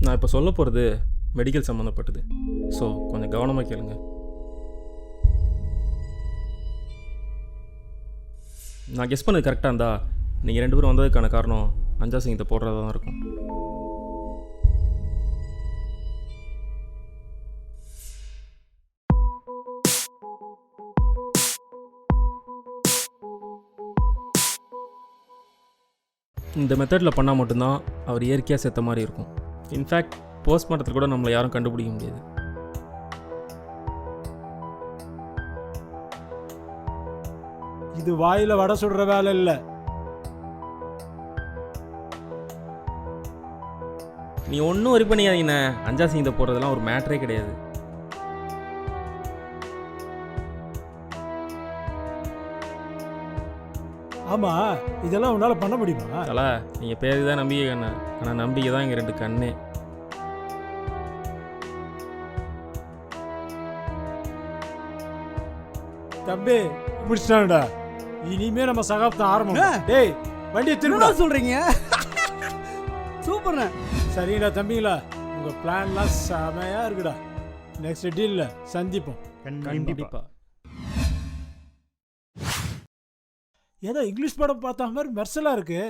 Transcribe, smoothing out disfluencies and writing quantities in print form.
நான் இப்போ சொல்ல போகிறது மெடிக்கல் சம்மந்தப்பட்டது. ஸோ கொஞ்சம் கவனமாக கேளுங்க. நான் கெஸ் பண்ணது கரெக்டாக இருந்தா நீங்கள் 2 பேரும் வந்ததுக்கான காரணம் அஞ்சா சிங்கத்தை போடுறதா தான் இருக்கும். இந்த மெத்தடில் பண்ணால் மட்டும்தான் அவர் இயற்கையாக செத்த மாதிரி இருக்கும். இன்ஃபேக்ட் போஸ்ட்மார்ட்டத்தில் கூட நம்மளை யாரும் கண்டுபிடிக்க முடியாது. இது வாயில வடை சுடுற வேலை இல்ல. நீ ஒன்றும் வரி பண்ணிக்காதீங்கண்ணே. அஞ்சா சிங்கத்தை போடுறதெல்லாம் ஒரு மேட்டரே கிடையாது. ஆமா, இதெல்லாம் உன்னால பண்ண முடியுமா? தல, நீங்கள் பேருக்கு தான் நம்பிக்கை கண்ணா, ஆனால் நம்பிக்கை தான் இங்கே 2 கண்ணு. தம்பி முடிச்சிட்டானுடா. இனிமே நம்ம சகாப்தம் ஆரம்பம். டேய் வண்டியை திரும்ப சொல்றீங்க. சூப்பர்ண்ணே. சரிங்களா தம்பிங்களா, உங்க பிளான்லாம் செமையா இருக்குடா. நெக்ஸ்ட் டீல்ல சந்திப்போம். கண்டிப்பாக. ஏதோ இங்கிலீஷ் படம் பார்த்த மாதிரி மெர்சலா இருக்கு.